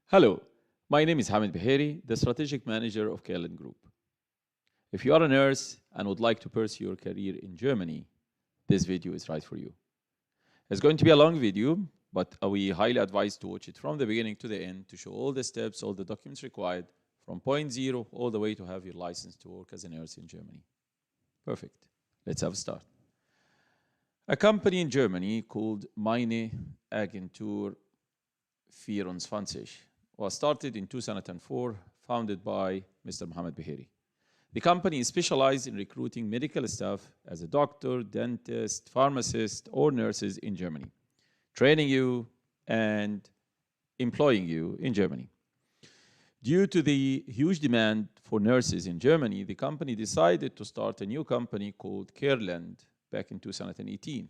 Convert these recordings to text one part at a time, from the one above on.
Hello, my name is Hamid Baheri, the Strategic Manager of Carelend Group. If you are a nurse and would like to pursue your career in Germany, this video is right for you. It's going to be a long video, but we highly advise to watch it from the beginning to the end to show all the steps, all the documents required from point zero all the way to have your license to work as a nurse in Germany. Perfect. Let's have a start. A company in Germany called Meine Agentur 24 was started in 2004, founded by Mr. Mohammed Baheri. The company is specialized in recruiting medical staff as a doctor, dentist, pharmacist, or nurses in Germany, training you and employing you in Germany. Due to the huge demand for nurses in Germany, the company decided to start a new company called Carelend back in 2018,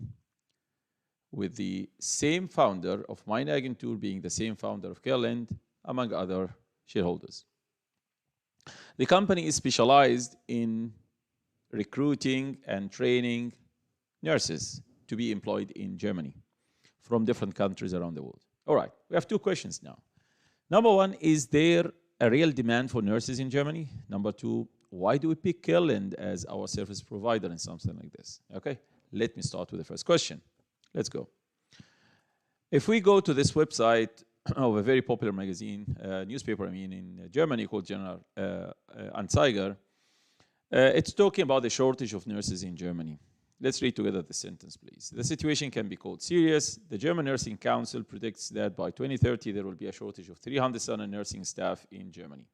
with the same founder of Meine Agentur being the same founder of Carelend, among other shareholders. The company is specialized in recruiting and training nurses to be employed in Germany from different countries around the world. All right, we have two questions now. Number one, is there a real demand for nurses in Germany? Number two, why do we pick Carelend as our service provider in something like this? Okay, let me start with the first question. Let's go. If we go to this website of a very popular magazine, newspaper, in Germany called General Anzeiger, it's talking about the shortage of nurses in Germany. Let's read together the sentence, please. The situation can be called serious. The German Nursing Council predicts that by 2030 there will be a shortage of 300,000 nursing staff in Germany.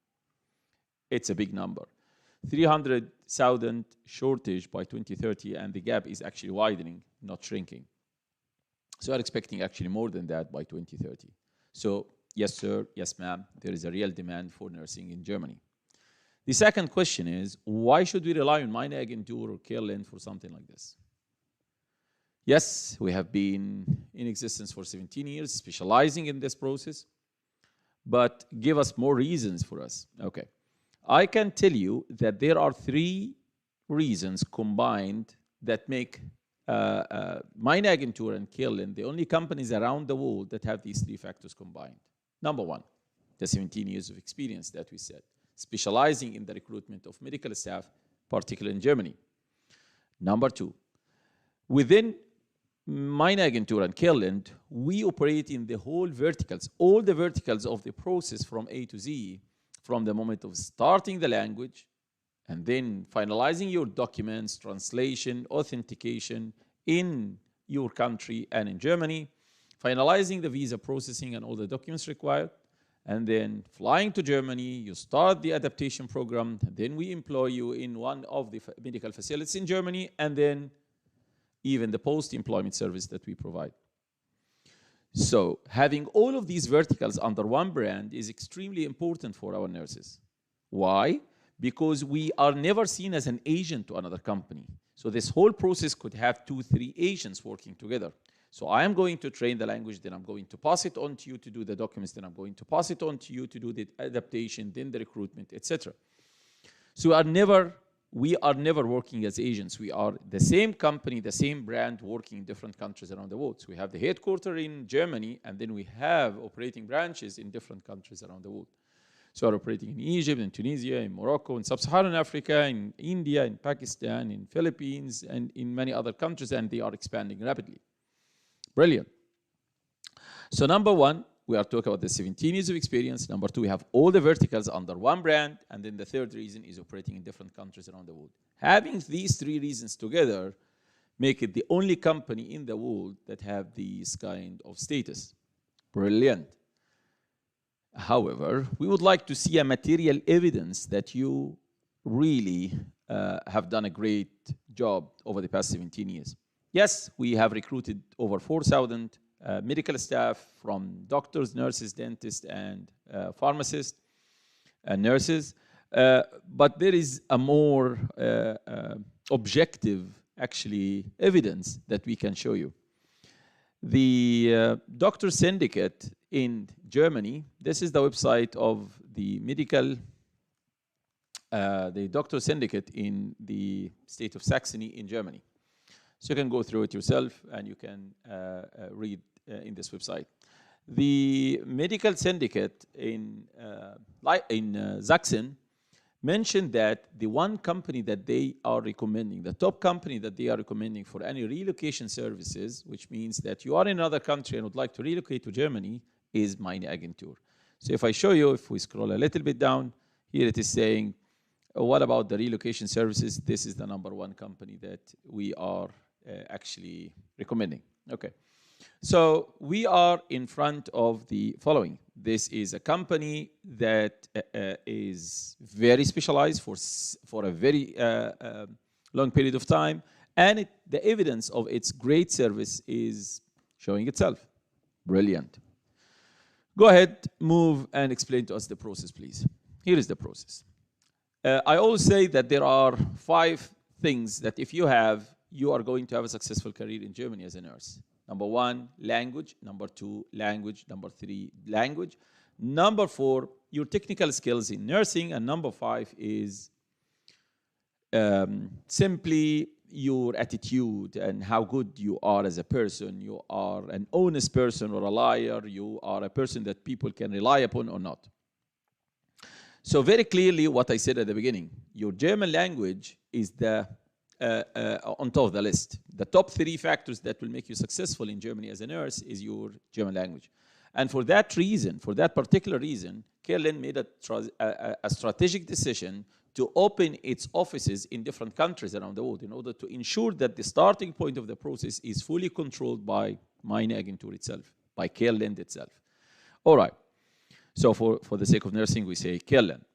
It's a big number. 300,000 shortage by 2030, and the gap is actually widening, not shrinking. So we're expecting actually more than that by 2030. So yes, sir, yes, ma'am, there is a real demand for nursing in Germany. The second question is, why should we rely on Meine Agentur or Carelend for something like this? Yes, we have been in existence for 17 years, specializing in this process, but give us more reasons for us. Okay, I can tell you that there are three reasons combined that make Meine Agentur and Carelend the only companies around the world that have these three factors combined. Number one, the 17 years of experience that we said, specializing in the recruitment of medical staff, particularly in Germany. Number two, within Meine Agentur and Carelend, we operate in the whole verticals, all the verticals of the process from A to Z, from the moment of starting the language, and then finalizing your documents, translation, authentication in your country and in Germany, finalizing the visa processing and all the documents required, and then flying to Germany, you start the adaptation program, then we employ you in one of the medical facilities in Germany, and then even the post-employment service that we provide. So having all of these verticals under one brand is extremely important for our nurses. Why? Because we are never seen as an agent to another company. So this whole process could have 2-3 agents working together. So I am going to train the language, then I'm going to pass it on to you to do the documents, then I'm going to pass it on to you to do the adaptation, then the recruitment, etc. So we are never working as agents. We are the same company, the same brand working in different countries around the world. So we have the headquarters in Germany, and then we have operating branches in different countries around the world. So we're operating in Egypt, in Tunisia, in Morocco, in Sub-Saharan Africa, in India, in Pakistan, in Philippines, and in many other countries, and they are expanding rapidly. Brilliant. So number one, we are talking about the 17 years of experience. Number two, we have all the verticals under one brand. And then the third reason is operating in different countries around the world. Having these three reasons together make it the only company in the world that have this kind of status. Brilliant. However, we would like to see a material evidence that you really have done a great job over the past 17 years. Yes, we have recruited over 4,000 medical staff from doctors, nurses, dentists, and pharmacists and nurses. But there is a more objective, actually, evidence that we can show you. The Doctor Syndicate in Germany, this is the website of the Doctor Syndicate in the state of Saxony in Germany. So you can go through it yourself and you can read in this website. The medical syndicate in Sachsen mentioned that the one company that they are recommending, the top company that they are recommending for any relocation services, which means that you are in another country and would like to relocate to Germany, is Meine Agentur. So if I show you, if we scroll a little bit down, here it is saying, what about the relocation services? This is the #1 company that we are actually recommending. Okay. So we are in front of the following. This is a company that is very specialized for a very long period of time, and the evidence of its great service is showing itself. Brilliant. Go ahead, move, and explain to us the process, please. Here is the process. I always say that there are 5 things that if you have, you are going to have a successful career in Germany as a nurse. #1, language. #2, language. #3, language. #4, your technical skills in nursing. And #5 is simply your attitude and how good you are as a person. You are an honest person or a liar. You are a person that people can rely upon or not. So very clearly what I said at the beginning, your German language is the on top of the list. The top 3 factors that will make you successful in Germany as a nurse is your German language. And for that reason, for that particular reason, Carelend made a strategic decision to open its offices in different countries around the world in order to ensure that the starting point of the process is fully controlled by Meine Agentur itself, by Carelend itself. All right. So for the sake of nursing, we say Carelend.